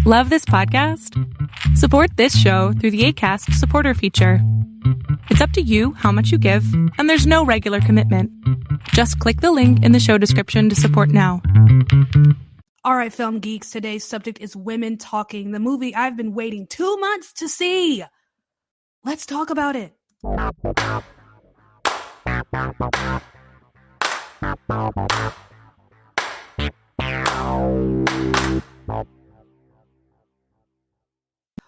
Love this podcast? Support this show through the Acast supporter feature. It's up to you how much you give, and there's no regular commitment. Just click the link in the show description to support now. All right, film geeks, today's subject is Women Talking, the movie I've been waiting 2 months to see. Let's talk about it.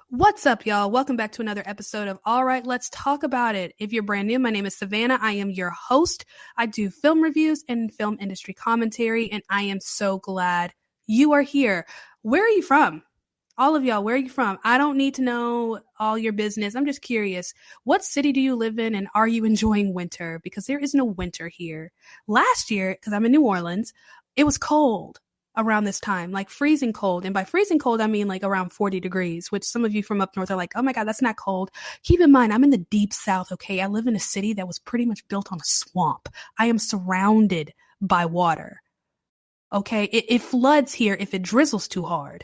What's up, y'all? Welcome back to another episode of All Right, Let's Talk About It. If you're brand new, my name is Savannah. I am your host. I do film reviews and film industry commentary, and I am so glad you are here. Where are you from? All of y'all, where are you from? I don't need to know all your business. I'm just curious. What city do you live in, and are you enjoying winter? Because there is no winter here. Last year, because I'm in New Orleans, it was cold around this time, like freezing cold. And by freezing cold, I mean like around 40 degrees, which some of you from up north are like, oh my God, that's not cold. Keep in mind, I'm in the deep South, okay? I live in a city that was pretty much built on a swamp. I am surrounded by water, okay? It floods here if it drizzles too hard.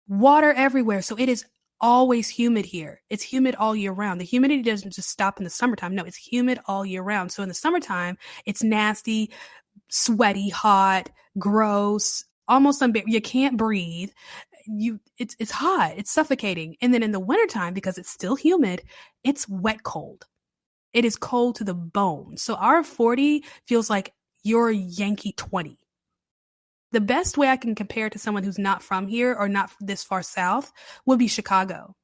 Water everywhere. So it is always humid here. It's humid all year round. The humidity doesn't just stop in the summertime. No, it's humid all year round. So in the summertime, it's nasty, sweaty, hot, gross, almost unbearable. You can't breathe. It's hot. It's suffocating. And then in the wintertime, because it's still humid, it's wet cold. It is cold to the bone. So our 40 feels like your Yankee 20. The best way I can compare to someone who's not from here or not this far south would be Chicago.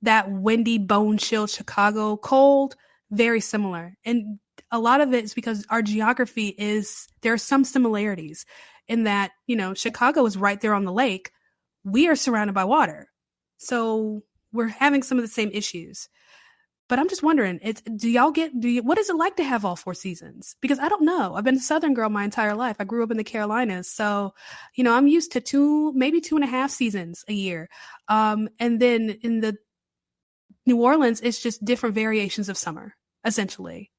That windy, bone-chilled Chicago cold, very similar. And a lot of it is because our geography there are some similarities in that, Chicago is right there on the lake. We are surrounded by water. So we're having some of the same issues. But I'm just wondering, what is it like to have all 4 seasons? Because I don't know. I've been a Southern girl my entire life. I grew up in the Carolinas. So, I'm used to maybe 2.5 seasons a year. And then in the New Orleans, it's just different variations of summer, essentially.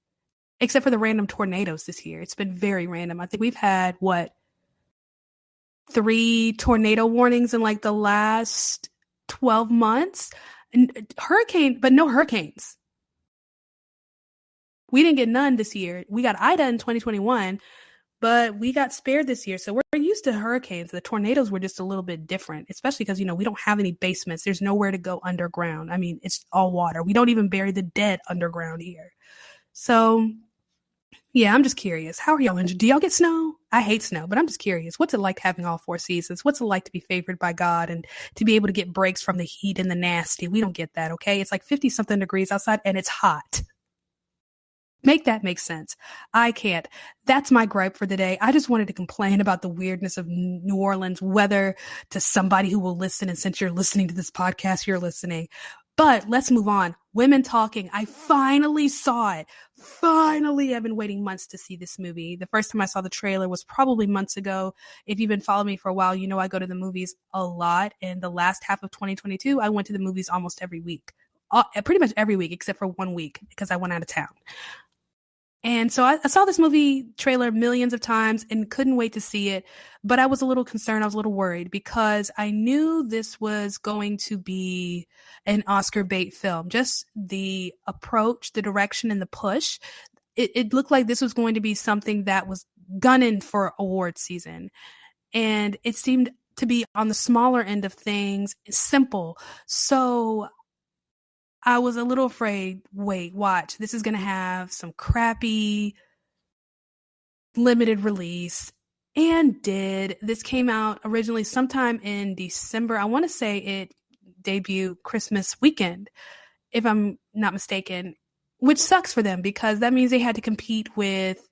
Except for the random tornadoes this year. It's been very random. I think we've had, 3 tornado warnings in like the last 12 months? But no hurricanes. We didn't get none this year. We got Ida in 2021, but we got spared this year. So we're used to hurricanes. The tornadoes were just a little bit different, especially because, we don't have any basements. There's nowhere to go underground. I mean, it's all water. We don't even bury the dead underground here. So, yeah, I'm just curious. How are y'all? Do y'all get snow? I hate snow, but I'm just curious. What's it like having all 4 seasons? What's it like to be favored by God and to be able to get breaks from the heat and the nasty? We don't get that, okay? It's like 50-something degrees outside and it's hot. Make that make sense. I can't. That's my gripe for the day. I just wanted to complain about the weirdness of New Orleans weather to somebody who will listen. And since you're listening to this podcast, you're listening. But let's move on. Women Talking. I finally saw it. Finally, I've been waiting months to see this movie. The first time I saw the trailer was probably months ago. If you've been following me for a while, I go to the movies a lot. And the last half of 2022, I went to the movies almost every week. Pretty much every week, except for 1 week because I went out of town. And so I saw this movie trailer millions of times and couldn't wait to see it. But I was a little concerned. I was a little worried because I knew this was going to be an Oscar bait film. Just the approach, the direction, and the push. It looked like this was going to be something that was gunning for award season. And it seemed to be on the smaller end of things, simple. So I was a little afraid, watch, this is going to have some crappy limited release, and did. This came out originally sometime in December. I want to say it debuted Christmas weekend, if I'm not mistaken, which sucks for them because that means they had to compete with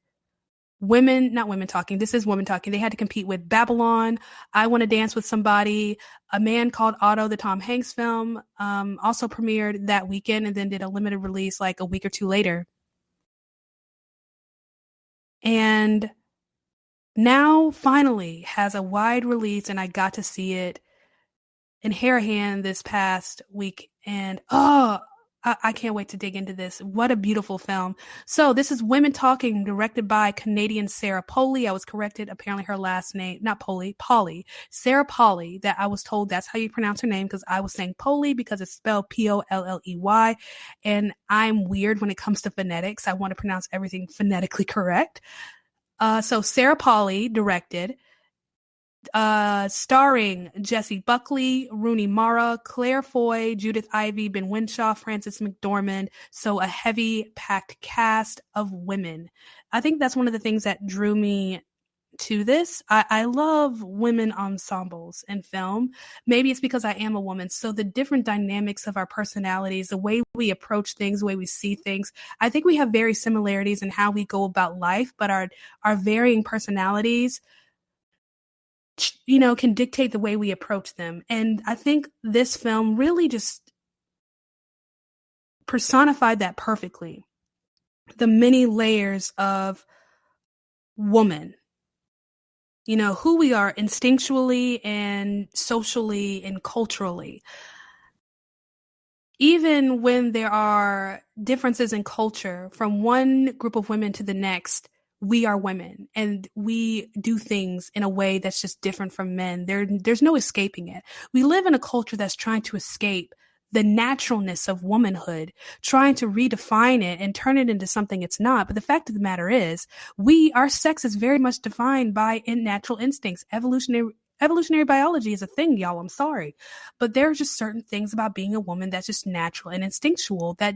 not Women Talking. This is Women Talking. They had to compete with Babylon, I Want to Dance with Somebody, A Man Called Otto, the Tom Hanks film, also premiered that weekend and then did a limited release like a week or two later. And now finally has a wide release, and I got to see it in Harahan this past week. And I can't wait to dig into this. What a beautiful film. So this is Women Talking, directed by Canadian Sarah Polley. I was corrected. Apparently her last name, not Polley, Polly. Sarah Polley, that I was told that's how you pronounce her name because I was saying Polley because it's spelled Polley. And I'm weird when it comes to phonetics. I want to pronounce everything phonetically correct. So Sarah Polley directed, starring Jessie Buckley, Rooney Mara, Claire Foy, Judith Ivey, Ben Winshaw, Frances McDormand. So a heavy packed cast of women. I think that's one of the things that drew me to this. I love women ensembles in film. Maybe it's because I am a woman. So the different dynamics of our personalities, the way we approach things, the way we see things, I think we have very similarities in how we go about life, but our varying personalities, can dictate the way we approach them. And I think this film really just personified that perfectly. The many layers of woman, who we are instinctually and socially and culturally. Even when there are differences in culture from one group of women to the next, we are women and we do things in a way that's just different from men. There's no escaping it. We live in a culture that's trying to escape the naturalness of womanhood, trying to redefine it and turn it into something it's not. But the fact of the matter is, our sex is very much defined by natural instincts. Evolutionary biology is a thing, y'all. I'm sorry. But there are just certain things about being a woman that's just natural and instinctual that,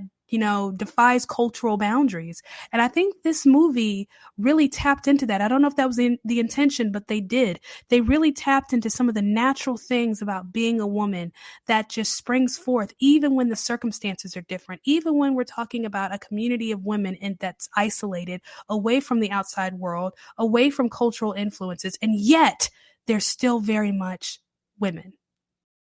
defies cultural boundaries. And I think this movie really tapped into that. I don't know if that was the intention, but they did. They really tapped into some of the natural things about being a woman that just springs forth, even when the circumstances are different, even when we're talking about a community of women that's isolated, away from the outside world, away from cultural influences, and yet they're still very much women.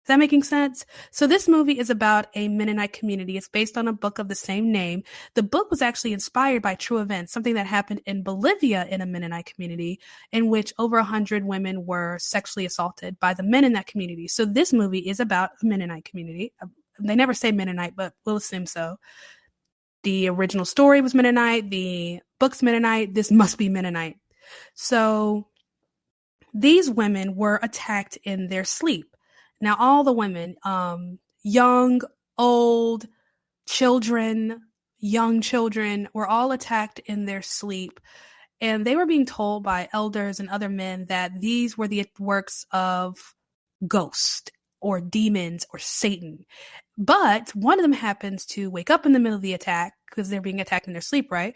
Is that making sense? So this movie is about a Mennonite community. It's based on a book of the same name. The book was actually inspired by true events, something that happened in Bolivia in a Mennonite community in which over 100 women were sexually assaulted by the men in that community. So this movie is about a Mennonite community. They never say Mennonite, but we'll assume so. The original story was Mennonite. The book's Mennonite. This must be Mennonite. So these women were attacked in their sleep. Now, all the women, young, old, young children, were all attacked in their sleep. And they were being told by elders and other men that these were the works of ghosts or demons or Satan. But one of them happens to wake up in the middle of the attack because they're being attacked in their sleep, right?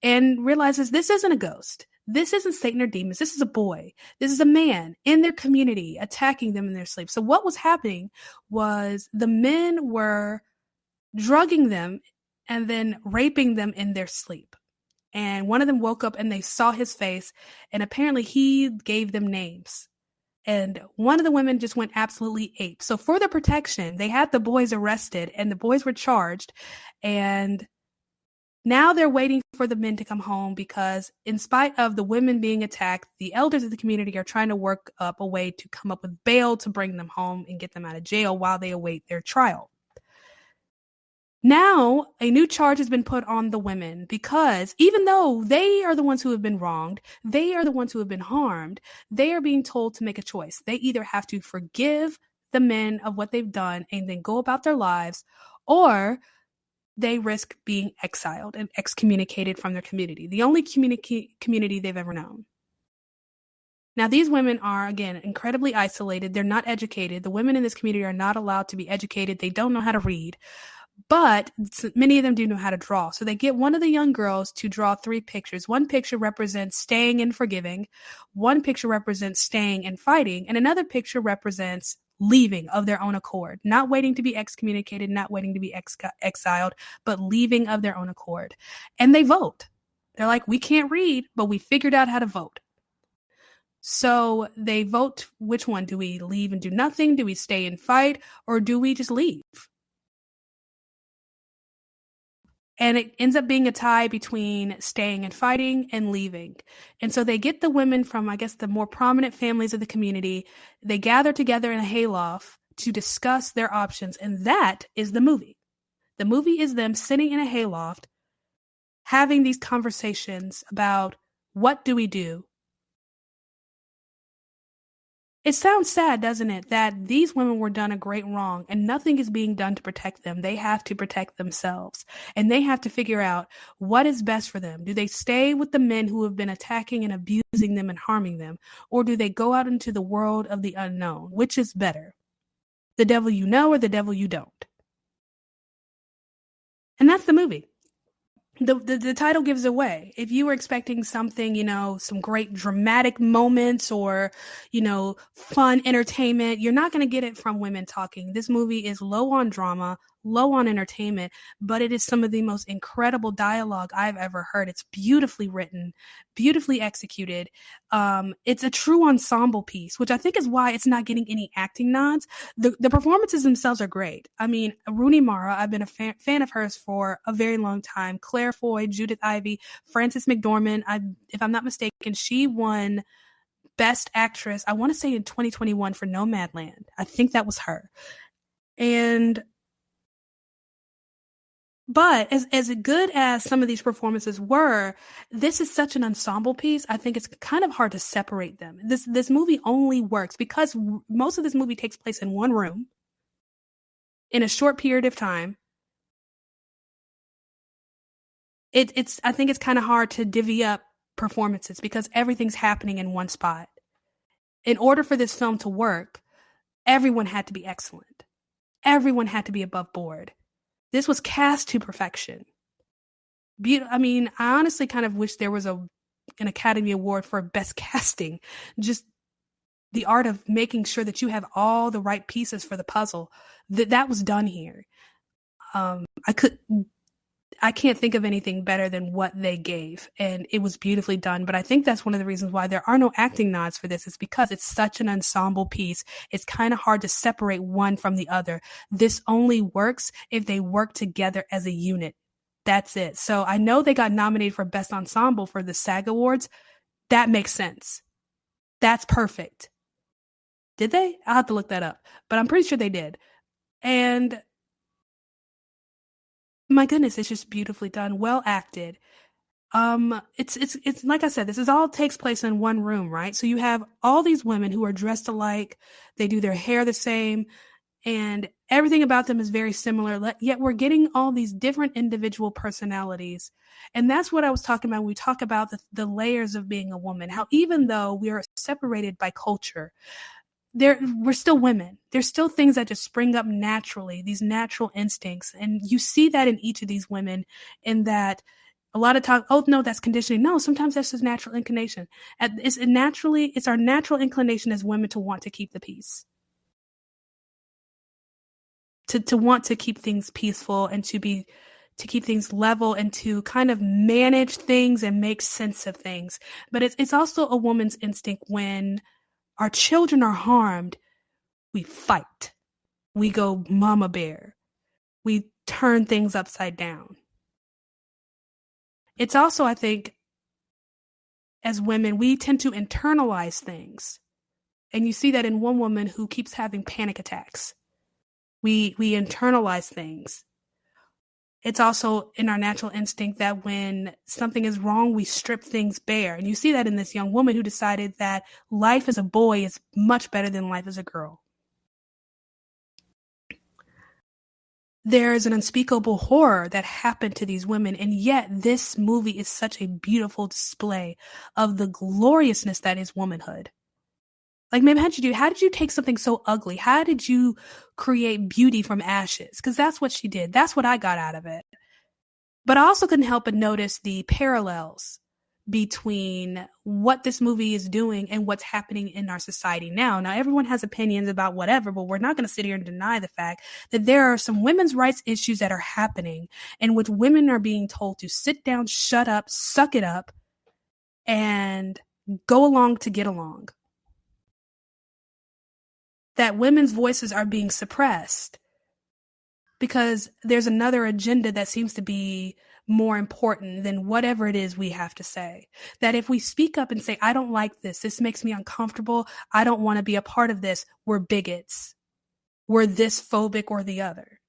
And realizes this isn't a ghost. This isn't Satan or demons. This is a boy. This is a man in their community attacking them in their sleep. So what was happening was the men were drugging them and then raping them in their sleep. And one of them woke up and they saw his face, and apparently he gave them names. And one of the women just went absolutely ape. So for their protection, they had the boys arrested and the boys were charged. And now they're waiting for the men to come home because in spite of the women being attacked, the elders of the community are trying to work up a way to come up with bail to bring them home and get them out of jail while they await their trial. Now, a new charge has been put on the women because even though they are the ones who have been wronged, they are the ones who have been harmed, they are being told to make a choice. They either have to forgive the men of what they've done and then go about their lives, or they risk being exiled and excommunicated from their community, the only community they've ever known. Now, these women are, again, incredibly isolated. They're not educated. The women in this community are not allowed to be educated. They don't know how to read, but many of them do know how to draw. So they get one of the young girls to draw 3 pictures. One picture represents staying and forgiving. One picture represents staying and fighting. And another picture represents leaving of their own accord, not waiting to be excommunicated, not waiting to be exiled, but leaving of their own accord. And they vote. They're like, we can't read, but we figured out how to vote. So they vote. Which one? Do we leave and do nothing? Do we stay and fight? Or do we just leave? And it ends up being a tie between staying and fighting and leaving. And so they get the women from, I guess, the more prominent families of the community. They gather together in a hayloft to discuss their options. And that is the movie. The movie is them sitting in a hayloft having these conversations about what do we do. It sounds sad, doesn't it, that these women were done a great wrong and nothing is being done to protect them. They have to protect themselves and they have to figure out what is best for them. Do they stay with the men who have been attacking and abusing them and harming them? Or do they go out into the world of the unknown? Which is better? The devil you know or the devil you don't? And that's the movie. The title gives away. If you were expecting something, some great dramatic moments or, fun entertainment, you're not going to get it from women talking. This movie is low on drama, low on entertainment, but it is some of the most incredible dialogue I've ever heard. It's beautifully written, beautifully executed. It's a true ensemble piece, which I think is why it's not getting any acting nods. The performances themselves are great. I mean, Rooney Mara, I've been a fan of hers for a very long time. Claire Foy, Judith Ivey, Frances McDormand. If I'm not mistaken, she won Best Actress, I want to say in 2021 for Nomadland. I think that was her. But as good as some of these performances were, this is such an ensemble piece. I think it's kind of hard to separate them. This movie only works because most of this movie takes place in one room in a short period of time. I think it's kind of hard to divvy up performances because everything's happening in one spot. In order for this film to work, everyone had to be excellent. Everyone had to be above board. This was cast to perfection. I mean, I honestly kind of wish there was an Academy Award for best casting. Just the art of making sure that you have all the right pieces for the puzzle. That was done here. I can't think of anything better than what they gave, and it was beautifully done. But I think that's one of the reasons why there are no acting nods for this, is because it's such an ensemble piece. It's kind of hard to separate one from the other. This only works if they work together as a unit. That's it. So I know they got nominated for Best Ensemble for the SAG Awards. That makes sense. That's perfect. Did they? I'll have to look that up, but I'm pretty sure they did. And my goodness, it's just beautifully done, well acted. It's like I said, this is all takes place in one room, right? So you have all these women who are dressed alike, they do their hair the same, and everything about them is very similar, yet we're getting all these different individual personalities. And that's what I was talking about when we talk about the layers of being a woman, how even though we are separated by culture, we're still women. There's still things that just spring up naturally, these natural instincts. And you see that in each of these women, in that a lot of times, oh no, that's conditioning. No, sometimes that's just natural inclination. It's our natural inclination as women to want to keep the peace. To want to keep things peaceful and to keep things level and to kind of manage things and make sense of things. But it's also a woman's instinct when our children are harmed, we fight. We go mama bear. We turn things upside down. It's also, I think, as women, we tend to internalize things. And you see that in one woman who keeps having panic attacks. We internalize things. It's also in our natural instinct that when something is wrong, we strip things bare. And you see that in this young woman who decided that life as a boy is much better than life as a girl. There is an unspeakable horror that happened to these women, and yet this movie is such a beautiful display of the gloriousness that is womanhood. Like, maybe how did you take something so ugly? How did you create beauty from ashes? Because that's what she did. That's what I got out of it. But I also couldn't help but notice the parallels between what this movie is doing and what's happening in our society now. Now, everyone has opinions about whatever, but we're not going to sit here and deny the fact that there are some women's rights issues that are happening in which women are being told to sit down, shut up, suck it up, and go along to get along. That women's voices are being suppressed because there's another agenda that seems to be more important than whatever it is we have to say. That if we speak up and say, I don't like this, this makes me uncomfortable, I don't want to be a part of this, we're bigots. We're this phobic or the other.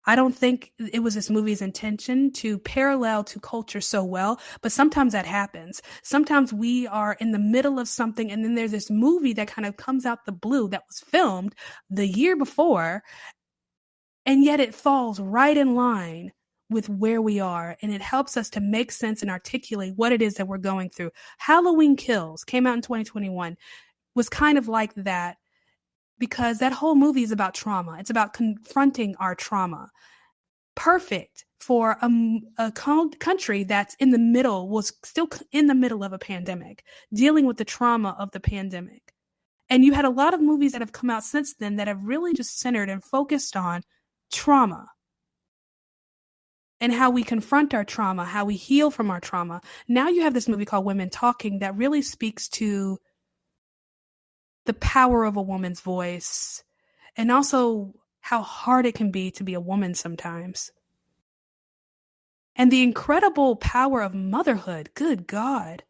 I don't think it was this movie's intention to parallel to culture so well, but sometimes that happens. Sometimes we are in the middle of something, and then there's this movie that kind of comes out the blue that was filmed the year before, and yet it falls right in line with where we are, and it helps us to make sense and articulate what it is that we're going through. Halloween Kills came out in 2021, was kind of like that, because that whole movie is about trauma. It's about confronting our trauma. Perfect for a country that's in the middle, was still in the middle of a pandemic, dealing with the trauma of the pandemic. And you had a lot of movies that have come out since then that have really just centered and focused on trauma and how we confront our trauma, how we heal from our trauma. Now you have this movie called Women Talking that really speaks to the power of a woman's voice, and also how hard it can be to be a woman sometimes. And the incredible power of motherhood. Good God.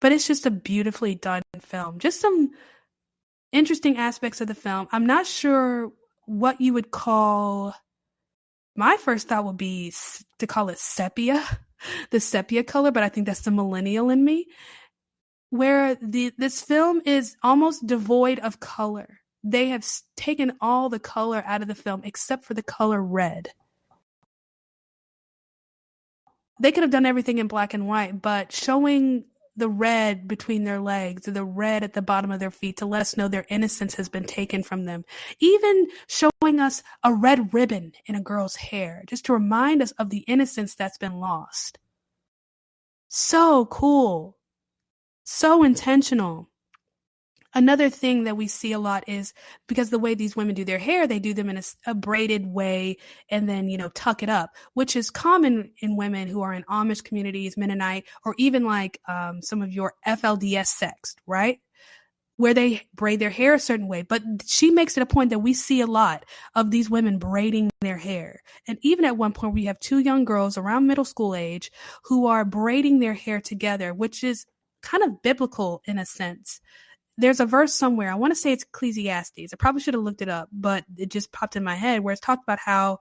But it's just a beautifully done film. Just some interesting aspects of the film. I'm not sure what you would call, my first thought would be to call it sepia, the sepia color, but I think that's the millennial in me, where this film is almost devoid of color. They have taken all the color out of the film except for the color red. They could have done everything in black and white, but showing the red between their legs or the red at the bottom of their feet to let us know their innocence has been taken from them. Even showing us a red ribbon in a girl's hair, just to remind us of the innocence that's been lost. So cool. So intentional. Another thing that we see a lot is, because the way these women do their hair, they do them in a braided way and then, tuck it up, which is common in women who are in Amish communities, Mennonite, or even like some of your FLDS sects, right? Where they braid their hair a certain way. But she makes it a point that we see a lot of these women braiding their hair. And even at one point, we have two young girls around middle school age who are braiding their hair together, which is kind of biblical in a sense. There's a verse somewhere, I want to say it's Ecclesiastes. I probably should have looked it up, but it just popped in my head, where it's talked about how,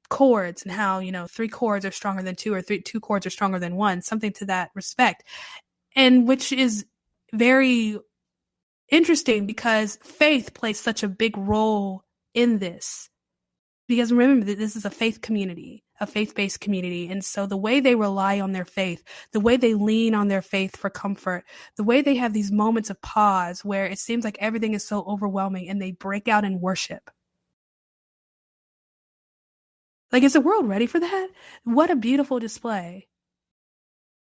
chords, and how, 3 chords are stronger than 2, or 2 chords are stronger than 1, something to that respect. And which is very interesting because faith plays such a big role in this. Because remember that this is a faith community, a faith-based community. And so the way they rely on their faith, the way they lean on their faith for comfort, the way they have these moments of pause where it seems like everything is so overwhelming and they break out in worship. Like, is the world ready for that? What a beautiful display.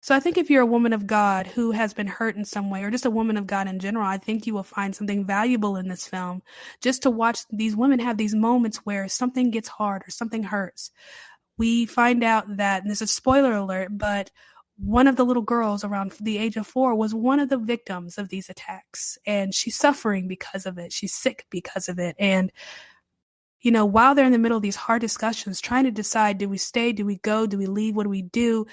So I think if you're a woman of God who has been hurt in some way, or just a woman of God in general, I think you will find something valuable in this film, just to watch these women have these moments where something gets hard or something hurts. We find out that, and this is a spoiler alert, but one of the little girls around the age of 4 was one of the victims of these attacks, and she's suffering because of it. She's sick because of it. And while they're in the middle of these hard discussions, trying to decide, do we stay, do we go, do we leave, what do we do?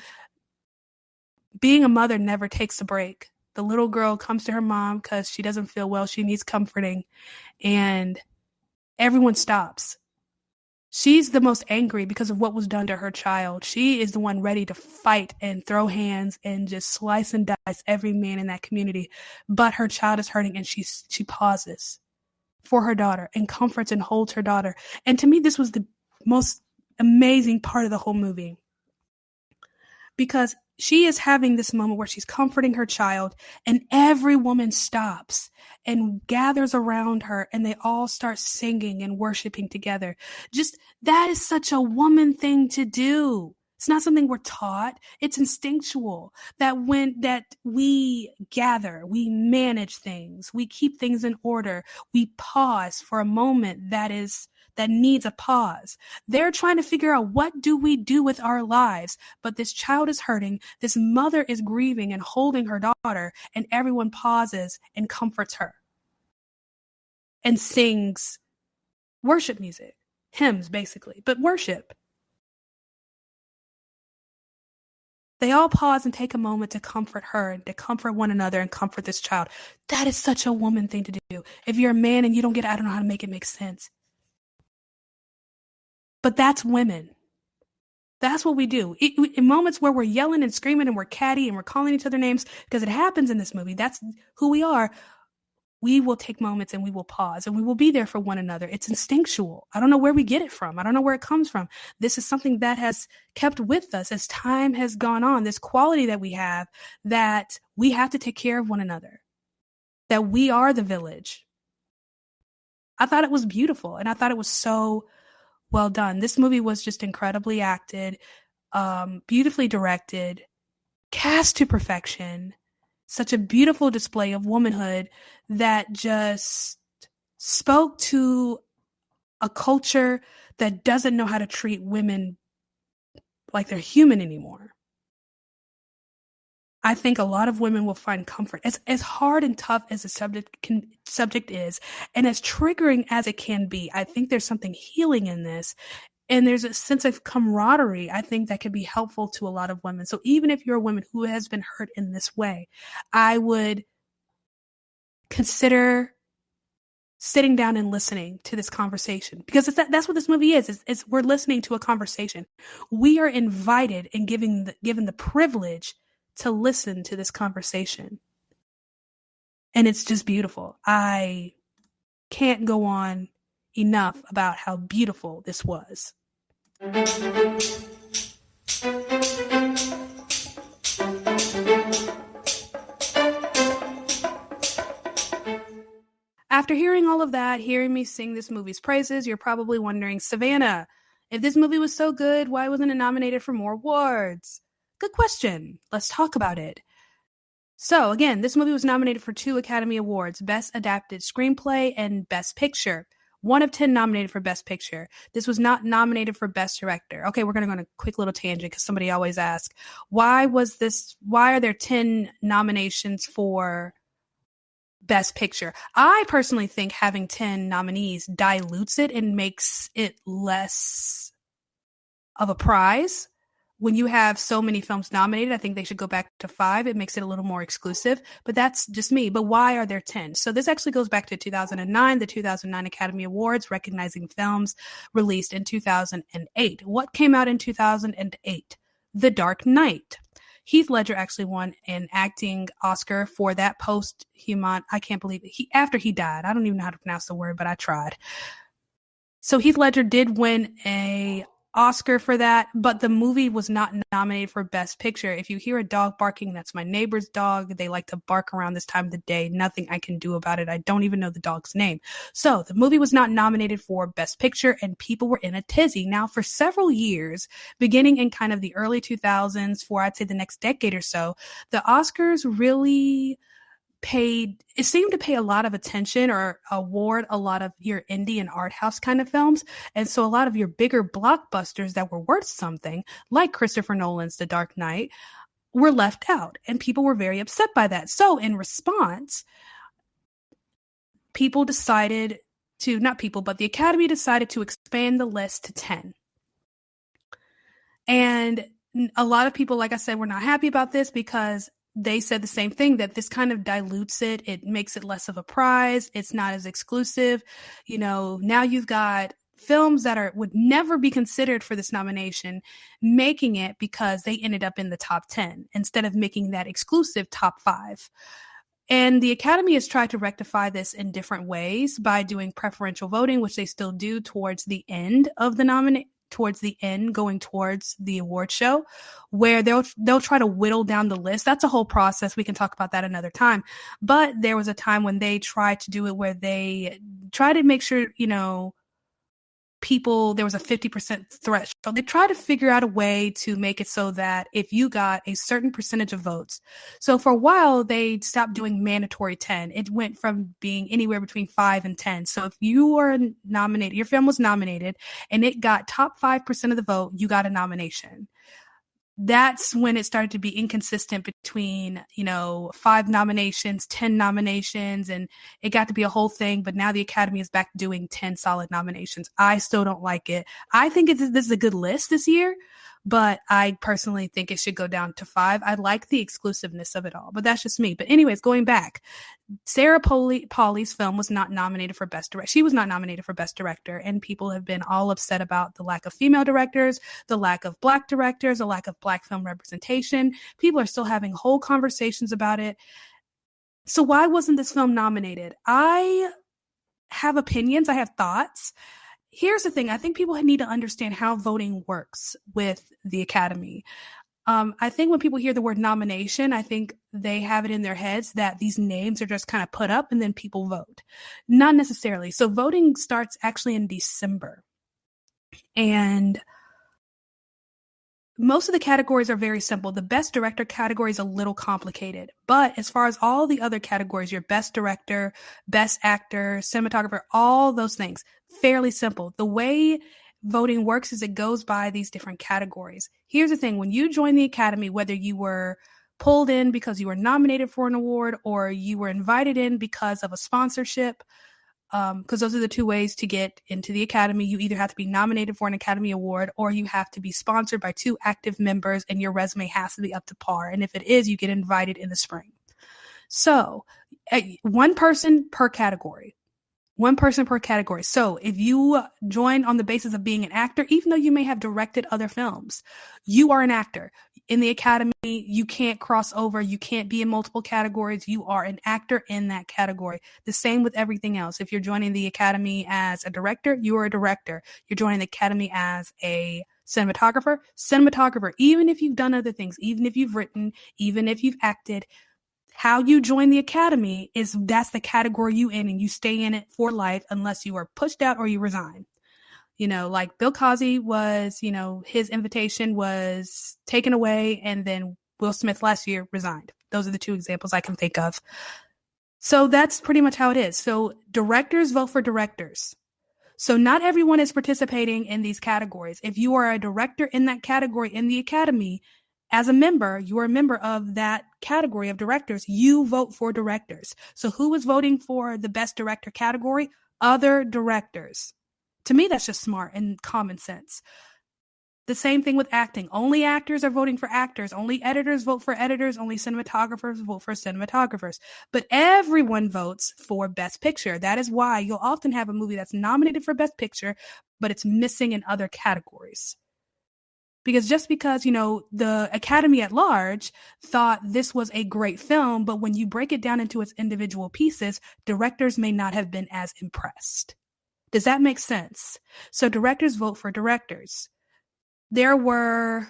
Being a mother never takes a break. The little girl comes to her mom because she doesn't feel well. She needs comforting. And everyone stops. She's the most angry because of what was done to her child. She is the one ready to fight and throw hands and just slice and dice every man in that community. But her child is hurting, and she pauses for her daughter and comforts and holds her daughter. And to me, this was the most amazing part of the whole movie. Because she is having this moment where she's comforting her child, and every woman stops and gathers around her, and they all start singing and worshiping together. Just, that is such a woman thing to do. It's not something we're taught. It's instinctual that we gather, we manage things, we keep things in order, we pause for a moment that needs a pause. They're trying to figure out, what do we do with our lives? But this child is hurting. This mother is grieving and holding her daughter, and everyone pauses and comforts her and sings worship music, hymns basically, but worship. They all pause and take a moment to comfort her and to comfort one another and comfort this child. That is such a woman thing to do. If you're a man and you don't get it, I don't know how to make it make sense. But that's women. That's what we do. In moments where we're yelling and screaming and we're catty and we're calling each other names, because it happens in this movie, that's who we are. We will take moments and we will pause and we will be there for one another. It's instinctual. I don't know where we get it from. I don't know where it comes from. This is something that has kept with us as time has gone on. This quality that we have, that we have to take care of one another, that we are the village. I thought it was beautiful and I thought it was so well done. This movie was just incredibly acted, beautifully directed, cast to perfection. Such a beautiful display of womanhood that just spoke to a culture that doesn't know how to treat women like they're human anymore. I think a lot of women will find comfort. As hard and tough as the subject is, and as triggering as it can be, I think there's something healing in this. And there's a sense of camaraderie, I think, that could be helpful to a lot of women. So even if you're a woman who has been hurt in this way, I would consider sitting down and listening to this conversation, because that's what this movie is. It's we're listening to a conversation. We are invited and given the privilege to listen to this conversation. And it's just beautiful. I can't go on enough about how beautiful this was. After hearing all of that, hearing me sing this movie's praises, you're probably wondering, Savannah, if this movie was so good, why wasn't it nominated for more awards? Good question. Let's talk about it. So again, this movie was nominated for 2 Academy Awards, Best Adapted Screenplay and Best Picture. 1 of 10 nominated for Best Picture. This was not nominated for Best Director. Okay, we're going to go on a quick little tangent because somebody always asks, why are there 10 nominations for Best Picture? I personally think having 10 nominees dilutes it and makes it less of a prize. When you have so many films nominated, I think they should go back to 5. It makes it a little more exclusive, but that's just me. But why are there 10? So this actually goes back to 2009, the 2009 Academy Awards, recognizing films released in 2008. What came out in 2008? The Dark Knight. Heath Ledger actually won an acting Oscar for that post-human. I can't believe it. After he died. I don't even know how to pronounce the word, but I tried. So Heath Ledger did win a Oscar for that, but the movie was not nominated for Best Picture. If you hear a dog barking, that's my neighbor's dog. They like to bark around this time of the day. Nothing I can do about it. I don't even know the dog's name. So the movie was not nominated for Best Picture, and people were in a tizzy. Now, for several years, beginning in kind of the early 2000s, for I'd say the next decade or so, the Oscars really seemed to pay a lot of attention or award a lot of your indie and art house kind of films. And so a lot of your bigger blockbusters that were worth something, like Christopher Nolan's The Dark Knight, were left out. And people were very upset by that. So in response, the Academy decided to expand the list to 10. And a lot of people, like I said, were not happy about this because they said the same thing, that this kind of dilutes it. It makes it less of a prize. It's not as exclusive. Now you've got films that would never be considered for this nomination, making it because they ended up in the top 10 instead of making that exclusive top 5. And the Academy has tried to rectify this in different ways by doing preferential voting, which they still do towards the end of the going towards the award show, where they'll try to whittle down the list. That's a whole process. We can talk about that another time. But there was a time when they tried to do it where they try to make sure, there was a 50% threshold. They try to figure out a way to make it so that if you got a certain percentage of votes. So for a while, they stopped doing mandatory 10. It went from being anywhere between 5 and 10. So if you were nominated, your film was nominated and it got top 5% of the vote, you got a nomination. That's when it started to be inconsistent between, 5 nominations, 10 nominations, and it got to be a whole thing. But now the Academy is back doing 10 solid nominations. I still don't like it. I think this is a good list this year, but I personally think it should go down to 5. I like the exclusiveness of it all, but that's just me. But anyways, going back, Sarah Polley's film was not nominated for Best Director. She was not nominated for Best Director, and people have been all upset about the lack of female directors, the lack of Black directors, the lack of Black film representation. People are still having whole conversations about it. So why wasn't this film nominated? I have opinions. I have thoughts. Here's the thing. I think people need to understand how voting works with the Academy. I think when people hear the word nomination, I think they have it in their heads that these names are just kind of put up and then people vote. Not necessarily. So voting starts actually in December. And most of the categories are very simple. The Best Director category is a little complicated. But as far as all the other categories, your Best Director, Best Actor, Cinematographer, all those things, fairly simple. The way voting works is it goes by these different categories. Here's the thing. When you join the Academy, whether you were pulled in because you were nominated for an award or you were invited in because of a sponsorship, because those are the two ways to get into the Academy. You either have to be nominated for an Academy Award or you have to be sponsored by 2 active members and your resume has to be up to par. And if it is, you get invited in the spring. So 1 person per category. 1 person per category. So if you join on the basis of being an actor, even though you may have directed other films, you are an actor. In the Academy, you can't cross over. You can't be in multiple categories. You are an actor in that category. The same with everything else. If you're joining the Academy as a director, you are a director. You're joining the Academy as a cinematographer, even if you've done other things, even if you've written, even if you've acted, how you join the Academy that's the category you in, and you stay in it for life unless you are pushed out or you resign. Like Bill Cosby was, his invitation was taken away, and then Will Smith last year resigned. Those are the 2 examples I can think of. So that's pretty much how it is. So directors vote for directors. So not everyone is participating in these categories. If you are a director in that category in the Academy, as a member, you are a member of that category of directors. You vote for directors. So who is voting for the Best Director category? Other directors. To me, that's just smart and common sense. The same thing with acting. Only actors are voting for actors. Only editors vote for editors. Only cinematographers vote for cinematographers. But everyone votes for Best Picture. That is why you'll often have a movie that's nominated for Best Picture, but it's missing in other categories. Because just because, the Academy at large thought this was a great film, but when you break it down into its individual pieces, directors may not have been as impressed. Does that make sense? So directors vote for directors. There were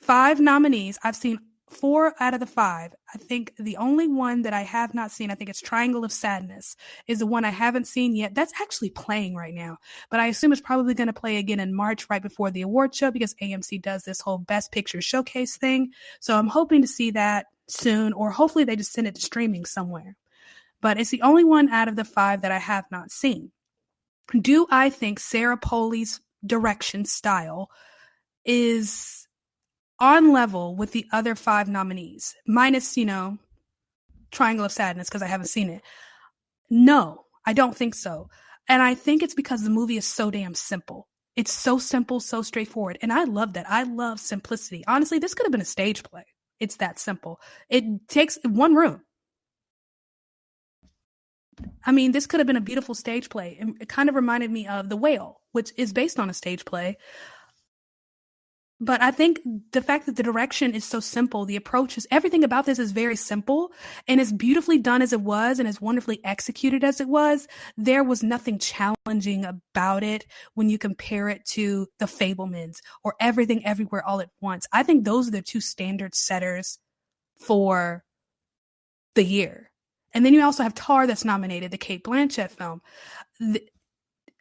5 nominees. I've seen 4 out of the 5. I think the only one that I have not seen, I think it's Triangle of Sadness, is the one I haven't seen yet. That's actually playing right now, but I assume it's probably going to play again in March right before the award show because AMC does this whole Best Picture showcase thing. So I'm hoping to see that soon, or hopefully they just send it to streaming somewhere. But it's the only one out of the 5 that I have not seen. Do I think Sarah Polley's direction style is on level with the other 5 nominees, minus, Triangle of Sadness, because I haven't seen it? No, I don't think so. And I think it's because the movie is so damn simple. It's so simple, so straightforward. And I love that. I love simplicity. Honestly, this could have been a stage play. It's that simple. It takes 1 room. I mean, this could have been a beautiful stage play. It kind of reminded me of The Whale, which is based on a stage play. But I think the fact that the direction is so simple, the approach is, everything about this is very simple, and as beautifully done as it was and as wonderfully executed as it was, there was nothing challenging about it when you compare it to The Fabelmans or Everything Everywhere All at Once. I think those are the 2 standard setters for the year. And then you also have Tar that's nominated, the Cate Blanchett film.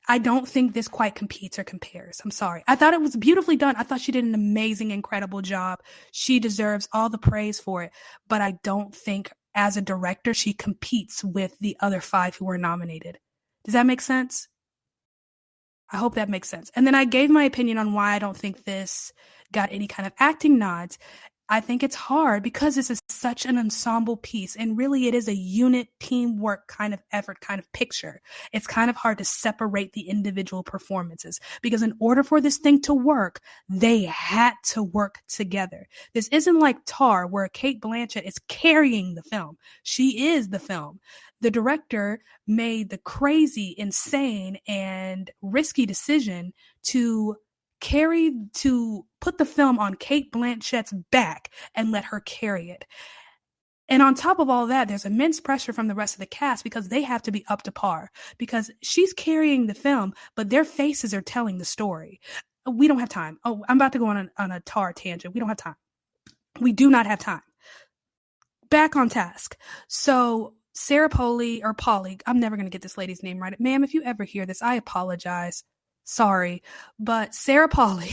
I don't think this quite competes or compares. I'm sorry. I thought it was beautifully done. I thought she did an amazing, incredible job. She deserves all the praise for it. But I don't think as a director, she competes with the other 5 who were nominated. Does that make sense? I hope that makes sense. And then I gave my opinion on why I don't think this got any kind of acting nods. I think it's hard because this is such an ensemble piece, and really it is a unit teamwork kind of effort, kind of picture. It's kind of hard to separate the individual performances because in order for this thing to work, they had to work together. This isn't like Tar, where Cate Blanchett is carrying the film. She is the film. The director made the crazy, insane, and risky decision to put the film on Cate Blanchett's back and let her carry it. And on top of all that, there's immense pressure from the rest of the cast because they have to be up to par because she's carrying the film, but their faces are telling the story. We don't have time. Oh, I'm about to go on a Tar tangent. We don't have time. We do not have time. Back on task. So Sarah Polley, I'm never going to get this lady's name right. Ma'am, if you ever hear this, I apologize. Sorry, but Sarah Polley,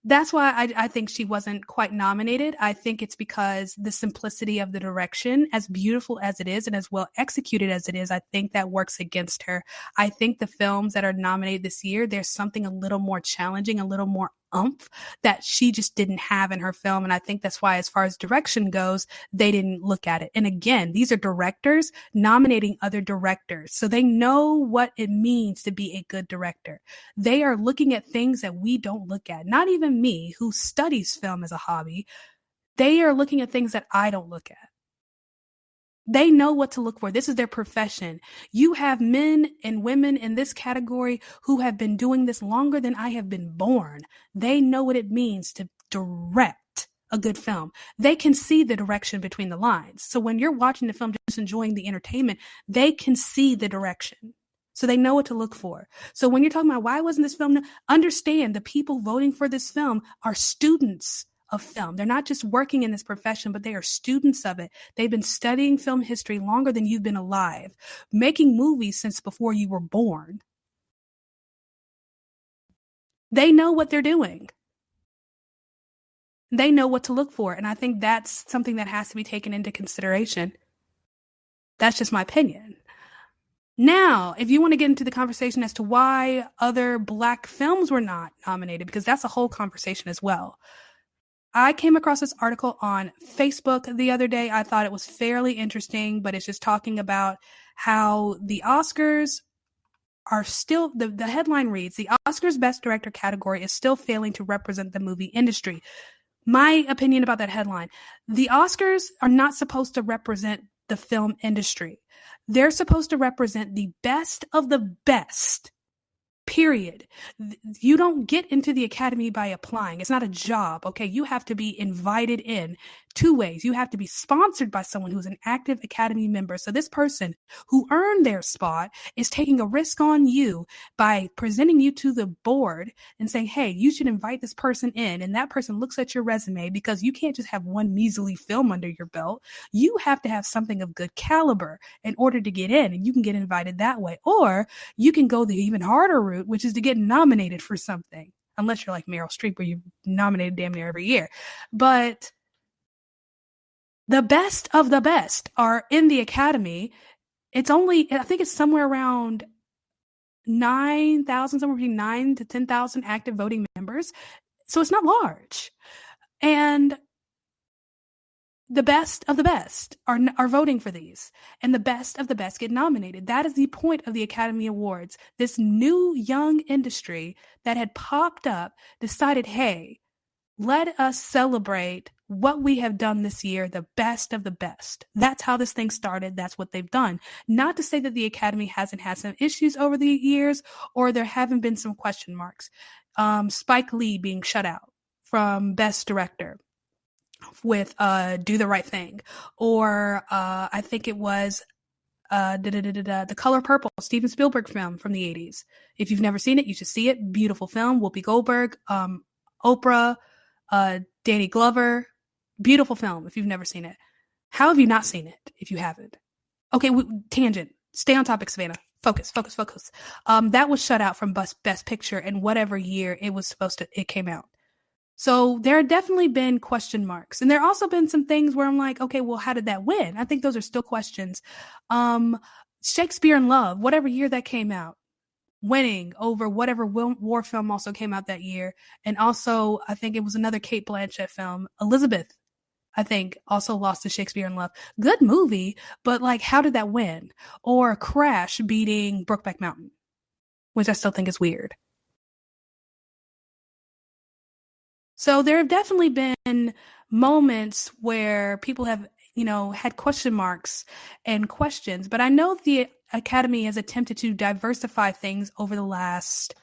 that's why I think she wasn't quite nominated. I think it's because the simplicity of the direction, as beautiful as it is and as well executed as it is, I think that works against her. I think the films that are nominated this year, there's something a little more challenging, a little more oomph that she just didn't have in her film. And I think that's why, as far as direction goes, they didn't look at it. And again, these are directors nominating other directors. So they know what it means to be a good director. They are looking at things that we don't look at. Not even me, who studies film as a hobby. They are looking at things that I don't look at. They know what to look for. This is their profession. You have men and women in this category who have been doing this longer than I have been born. They know what it means to direct a good film. They can see the direction between the lines. So when you're watching the film, just enjoying the entertainment, they can see the direction. So they know what to look for. So when you're talking about why wasn't this film, understand the people voting for this film are students of film. They're not just working in this profession, but they are students of it. They've been studying film history longer than you've been alive, making movies since before you were born. They know what they're doing. They know what to look for. And I think that's something that has to be taken into consideration. That's just my opinion. Now, if you want to get into the conversation as to why other Black films were not nominated, because that's a whole conversation as well. I came across this article on Facebook the other day. I thought it was fairly interesting, but it's just talking about how the Oscars are still, the headline reads, the Oscars Best Director category is still failing to represent the movie industry. My opinion about that headline, the Oscars are not supposed to represent the film industry. They're supposed to represent the best of the best. Period. You don't get into the Academy by applying. It's not a job, okay? You have to be invited in two ways. You have to be sponsored by someone who's an active Academy member. So this person who earned their spot is taking a risk on you by presenting you to the board and saying, hey, you should invite this person in. And that person looks at your resume because you can't just have one measly film under your belt. You have to have something of good caliber in order to get in, and you can get invited that way. Or you can go the even harder route, which is to get nominated for something, unless you're like Meryl Streep, where you're nominated damn near every year. But the best of the best are in the Academy. It's only, I think it's somewhere around 9,000, somewhere between 9 to 10,000 active voting members. So it's not large. And the best of the best are voting for these, and the best of the best get nominated. That is the point of the Academy Awards. This new young industry that had popped up decided, hey, let us celebrate what we have done this year, the best of the best. That's how this thing started. That's what they've done. Not to say that the Academy hasn't had some issues over the years, or there haven't been some question marks. Spike Lee being shut out from Best Director with Do the Right Thing, or I think it was The Color Purple, Steven Spielberg film from the 80s. If you've never seen it, you should see it. Beautiful film. Whoopi Goldberg, Oprah, Danny Glover. Beautiful film if you've never seen it. How have you not seen it if you haven't? Okay, tangent. Stay on topic, Savannah. Focus. That was shut out from Best Picture in whatever year it came out. So there have definitely been question marks. And there have also been some things where I'm like, okay, well, how did that win? I think those are still questions. Shakespeare in Love, whatever year that came out. winning over whatever war film also came out that year. And also, I think it was another Cate Blanchett film, Elizabeth, I think, also lost to Shakespeare in Love. Good movie, but like, how did that win? Or Crash beating Brokeback Mountain, which I still think is weird. So there have definitely been moments where people have, had question marks and questions, but I know the Academy has attempted to diversify things over the last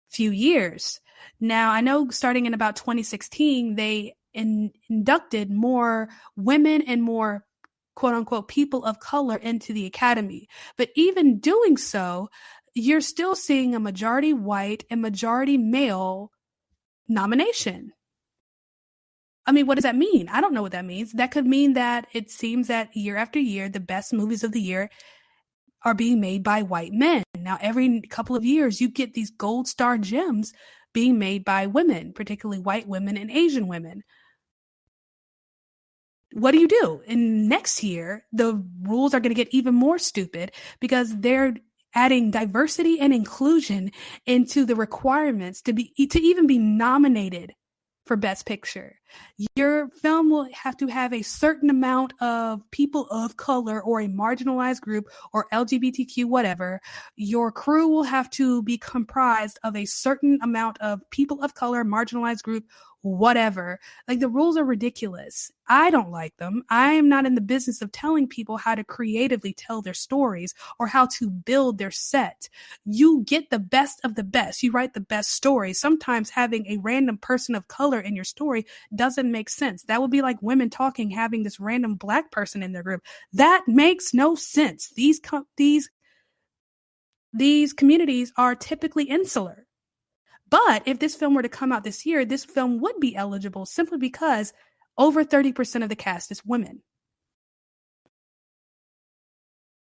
few years. Now, I know starting in about 2016, they inducted more women and more quote unquote people of color into the Academy. But even doing so, you're still seeing a majority white and majority male nomination. I mean, what does that mean? I don't know what that means. That could mean that it seems that year after year, the best movies of the year are being made by white men. Now, every couple of years, you get these gold star gems being made by women, particularly white women and Asian women. What do you do? And next year, the rules are going to get even more stupid because they're adding diversity and inclusion into the requirements to even be nominated for Best Picture. Your film will have to have a certain amount of people of color or a marginalized group or LGBTQ, whatever. Your crew will have to be comprised of a certain amount of people of color, marginalized group, whatever. Like, the rules are ridiculous. I don't like them. I am not in the business of telling people how to creatively tell their stories or how to build their set. You get the best of the best. You write the best stories. Sometimes having a random person of color in your story doesn't make sense. That would be like Women Talking having this random black person in their group. That makes no sense. These communities are typically insular. But if this film were to come out this year, this film would be eligible simply because over 30% of the cast is women.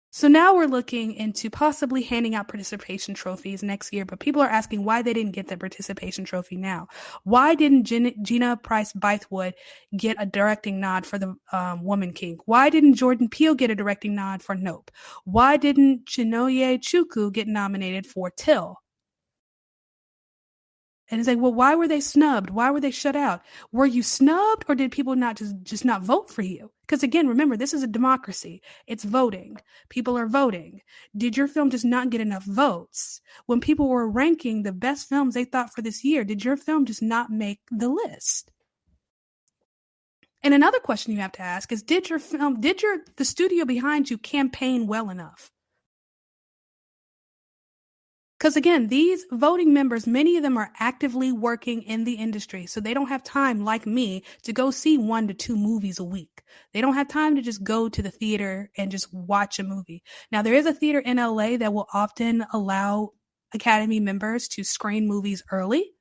So now we're looking into possibly handing out participation trophies next year, but people are asking why they didn't get the participation trophy now. Why didn't Gina Prince Bythewood get a directing nod for The Woman King? Why didn't Jordan Peele get a directing nod for Nope? Why didn't Chinonye Chukwu get nominated for Till? And it's like, well, why were they snubbed? Why were they shut out? Were you snubbed, or did people not just not vote for you? Because again, remember, this is a democracy. It's voting. People are voting. Did your film just not get enough votes? When people were ranking the best films they thought for this year, did your film just not make the list? And another question you have to ask is, did the studio behind you campaign well enough? Because again, these voting members, many of them are actively working in the industry. So they don't have time, like me, to go see 1 to 2 movies a week. They don't have time to just go to the theater and just watch a movie. Now, there is a theater in LA that will often allow Academy members to screen movies early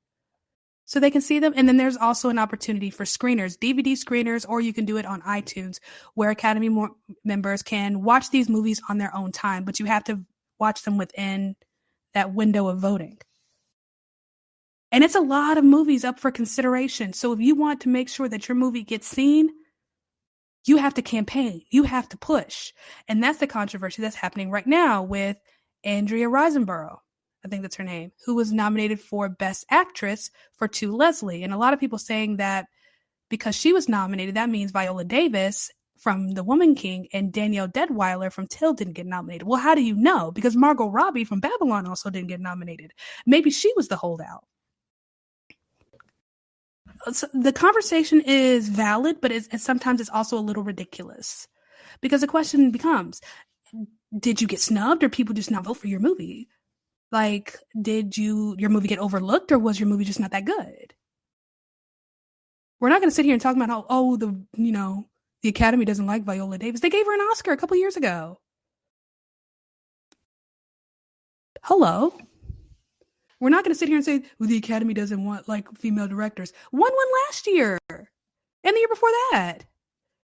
so they can see them. And then there's also an opportunity for screeners, DVD screeners, or you can do it on iTunes, where Academy members can watch these movies on their own time, but you have to watch them within that window of voting. And it's a lot of movies up for consideration. So if you want to make sure that your movie gets seen, you have to campaign. You have to push. And that's the controversy that's happening right now with Andrea Riseborough, I think that's her name, who was nominated for Best Actress for To Leslie. And a lot of people saying that because she was nominated, that means Viola Davis from The Woman King and Danielle Deadwyler from Till didn't get nominated. Well, how do you know? Because Margot Robbie from Babylon also didn't get nominated. Maybe she was the holdout. So the conversation is valid, but sometimes it's also a little ridiculous. Because the question becomes, did you get snubbed, or people just not vote for your movie? Like, did your movie get overlooked, or was your movie just not that good? We're not going to sit here and talk about how, the Academy doesn't like Viola Davis. They gave her an Oscar a couple years ago. Hello. We're not going to sit here and say, well, the Academy doesn't want female directors. One last year. And the year before that.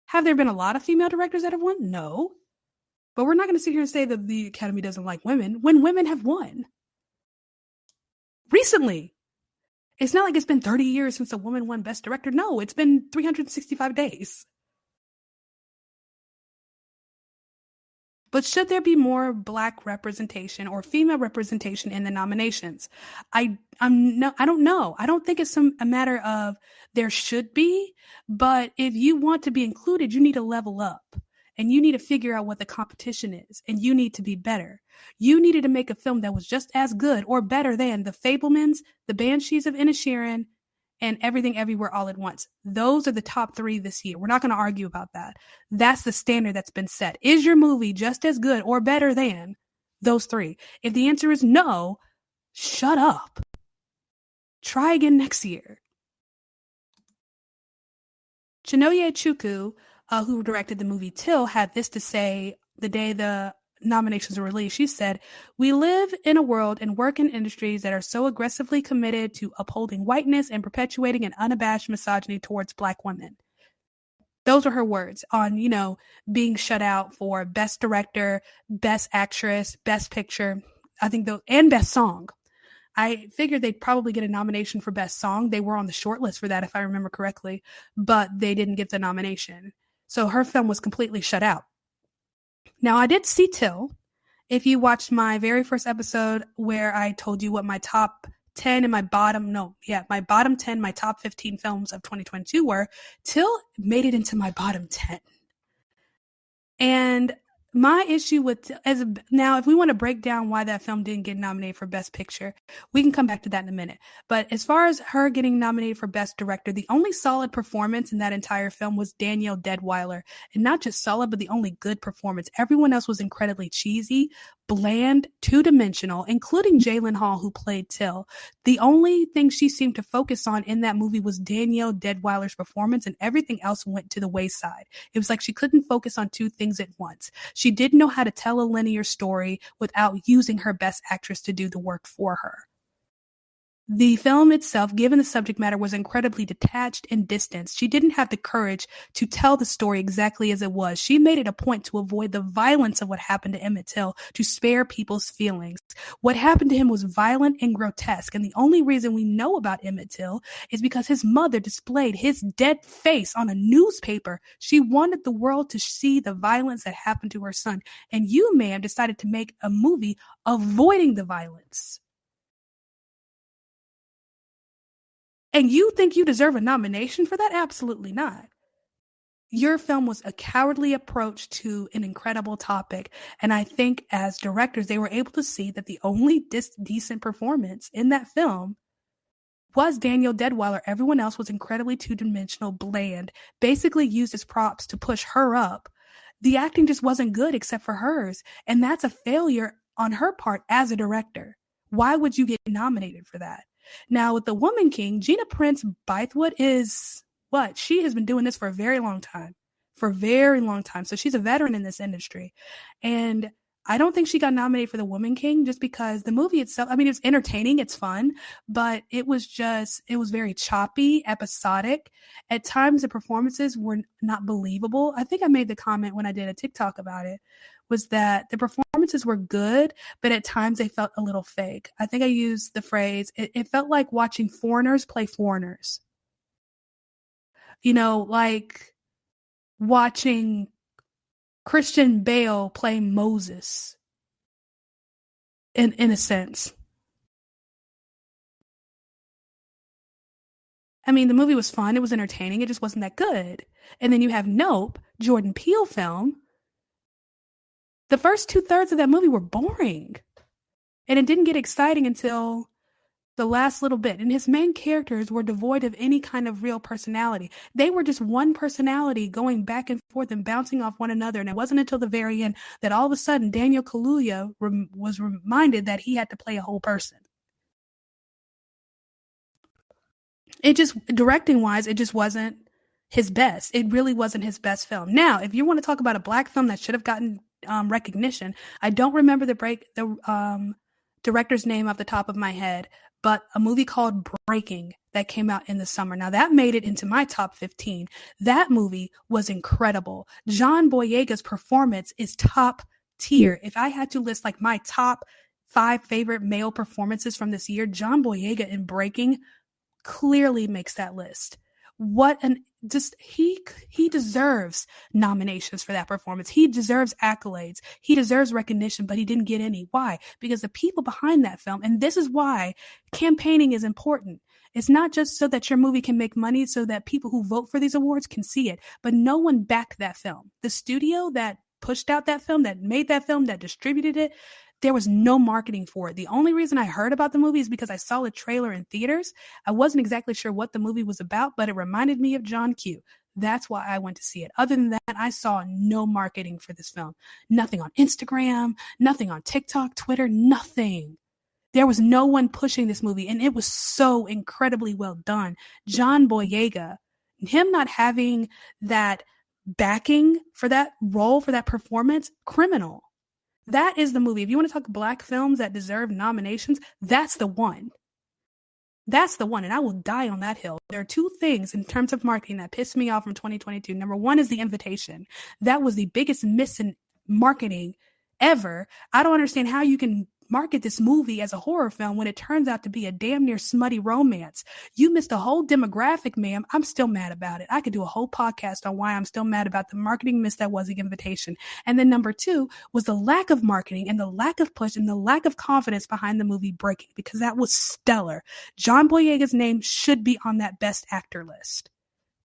Have there been a lot of female directors that have won? No. But we're not going to sit here and say that the Academy doesn't like women when women have won. Recently. It's not like it's been 30 years since a woman won Best Director. No, it's been 365 days. But should there be more Black representation or female representation in the nominations? I don't know. I don't think it's a matter of there should be, but if you want to be included, you need to level up and you need to figure out what the competition is and you need to be better. You needed to make a film that was just as good or better than The Fabelmans, The Banshees of Inisherin, and Everything Everywhere All at Once. Those are the top 3 this year. We're not going to argue about that. That's the standard that's been set. Is your movie just as good or better than those 3? If the answer is no, shut up. Try again next year. Chinonye Chukwu, who directed the movie Till, had this to say the day the nominations were released. She said, "We live in a world and work in industries that are so aggressively committed to upholding whiteness and perpetuating an unabashed misogyny towards Black women." Those are her words on, being shut out for Best Director, Best Actress, Best Picture, I think and Best Song. I figured they'd probably get a nomination for Best Song. They were on the short list for that, if I remember correctly, but they didn't get the nomination. So her film was completely shut out. Now, I did see Till. If you watched my very first episode where I told you what my top 10 and my bottom 10, my top 15 films of 2022 were, Till made it into my bottom 10. And my issue with now, if we want to break down why that film didn't get nominated for Best Picture, we can come back to that in a minute. But as far as her getting nominated for Best Director, the only solid performance in that entire film was Danielle Deadwyler. And not just solid, but the only good performance. Everyone else was incredibly cheesy, bland, two-dimensional, including Jalen Hall, who played Till. The only thing she seemed to focus on in that movie was Danielle Deadwyler's performance, and everything else went to the wayside. It was like she couldn't focus on 2 things at once. She didn't know how to tell a linear story without using her best actress to do the work for her. The film itself, given the subject matter, was incredibly detached and distanced. She didn't have the courage to tell the story exactly as it was. She made it a point to avoid the violence of what happened to Emmett Till, to spare people's feelings. What happened to him was violent and grotesque, and the only reason we know about Emmett Till is because his mother displayed his dead face on a newspaper. She wanted the world to see the violence that happened to her son, and you, ma'am, decided to make a movie avoiding the violence. And you think you deserve a nomination for that? Absolutely not. Your film was a cowardly approach to an incredible topic. And I think as directors, they were able to see that the only decent performance in that film was Danielle Deadwyler. Everyone else was incredibly two-dimensional, bland, basically used as props to push her up. The acting just wasn't good except for hers. And that's a failure on her part as a director. Why would you get nominated for that? Now, with The Woman King, Gina Prince Bythewood is what? She has been doing this for a very long time. So she's a veteran in this industry. And I don't think she got nominated for The Woman King just because the movie itself, it's entertaining, it's fun, but it was very choppy, episodic. At times, the performances were not believable. I think I made the comment when I did a TikTok about it, was that the performances were good, but at times they felt a little fake. I think I used the phrase, it felt like watching foreigners play foreigners. Like watching Christian Bale play Moses, in a sense. The movie was fun. It was entertaining. It just wasn't that good. And then you have Nope, Jordan Peele film. The first 2/3 of that movie were boring. And it didn't get exciting until the last little bit. And his main characters were devoid of any kind of real personality. They were just one personality going back and forth and bouncing off one another. And it wasn't until the very end that all of a sudden Daniel Kaluuya was reminded that he had to play a whole person. Directing wise, it just wasn't his best. It really wasn't his best film. Now, if you want to talk about a Black film that should have gotten recognition, I don't remember the director's name off the top of my head, but a movie called Breaking that came out in the summer. Now that made it into my top 15. That movie was incredible. John Boyega's performance is top tier. If I had to list like my top 5 favorite male performances from this year, John Boyega in Breaking clearly makes that list. He deserves nominations for that performance. He deserves accolades. He deserves recognition, but he didn't get any. Why? Because the people behind that film, and this is why campaigning is important. It's not just so that your movie can make money so that people who vote for these awards can see it, but no one backed that film. The studio that pushed out that film, that made that film, that distributed it, there was no marketing for it. The only reason I heard about the movie is because I saw a trailer in theaters. I wasn't exactly sure what the movie was about, but it reminded me of John Q. That's why I went to see it. Other than that, I saw no marketing for this film. Nothing on Instagram, nothing on TikTok, Twitter, nothing. There was no one pushing this movie, and it was so incredibly well done. John Boyega, him not having that backing for that role, for that performance, criminal. That is the movie. If you want to talk Black films that deserve nominations, that's the one. That's the one, and I will die on that hill. There are two things in terms of marketing that pissed me off from 2022. Number one is The Invitation. That was the biggest miss in marketing ever. I don't understand how you can market this movie as a horror film when it turns out to be a damn near smutty romance. You missed a whole demographic, ma'am. I'm still mad about it. I could do a whole podcast on why I'm still mad about the marketing miss that was The Invitation. And then number two was the lack of marketing and the lack of push and the lack of confidence behind the movie breaking, because that was stellar. John Boyega's name should be on that best actor list.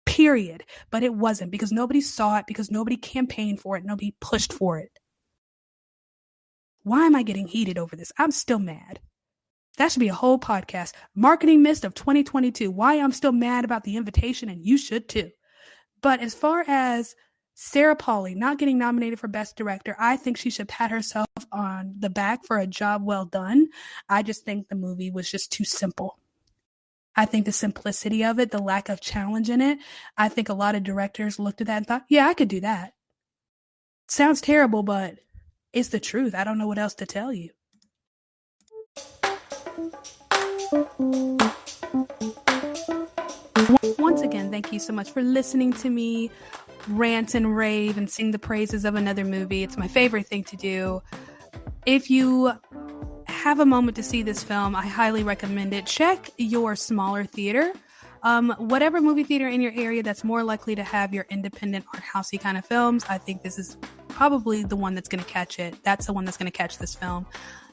Period. But it wasn't, because nobody saw it, because nobody campaigned for it, nobody pushed for it. Why am I getting heated over this? I'm still mad. That should be a whole podcast. Marketing mist of 2022. Why I'm still mad about The Invitation, and you should too. But as far as Sarah Polley not getting nominated for Best Director, I think she should pat herself on the back for a job well done. I just think the movie was just too simple. I think the simplicity of it, the lack of challenge in it, I think a lot of directors looked at that and thought, yeah, I could do that. Sounds terrible, but it's the truth. I don't know what else to tell you. Once again, thank you so much for listening to me rant and rave and sing the praises of another movie. It's my favorite thing to do. If you have a moment to see this film, I highly recommend it. Check your smaller theater. Whatever movie theater in your area that's more likely to have your independent art housey kind of films, I think this is probably the one that's going to catch it. That's the one that's going to catch this film.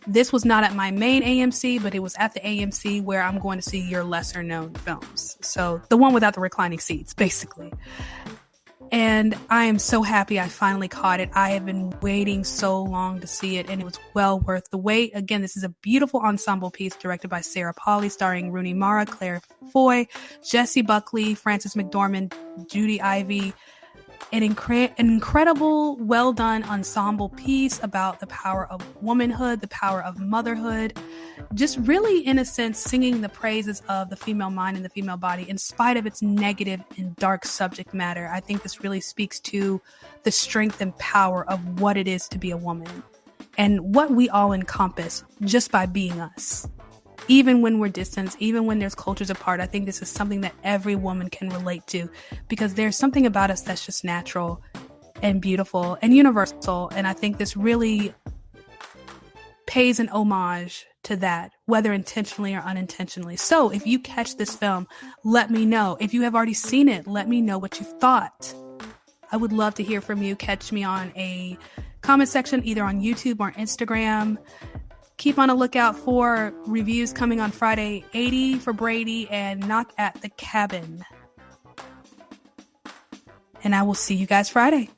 This was not at my main AMC, but it was at the AMC where I'm going to see your lesser known films. So the one without the reclining seats, basically. And I am so happy I finally caught it. I have been waiting so long to see it, and it was well worth the wait. Again, this is a beautiful ensemble piece directed by Sarah Polley, starring Rooney Mara, Claire Foy, Jessie Buckley, Frances McDormand, Judy Ivey. An incredible, well-done ensemble piece about the power of womanhood, the power of motherhood, just really, in a sense, singing the praises of the female mind and the female body in spite of its negative and dark subject matter. I think this really speaks to the strength and power of what it is to be a woman and what we all encompass just by being us. Even when we're distanced, even when there's cultures apart, I think this is something that every woman can relate to, because there's something about us that's just natural and beautiful and universal. And I think this really pays an homage to that, whether intentionally or unintentionally. So if you catch this film, let me know. If you have already seen it, let me know what you thought. I would love to hear from you. Catch me on a comment section, either on YouTube or Instagram. Keep on a lookout for reviews coming on Friday, 80 for Brady and Knock at the Cabin. And I will see you guys Friday.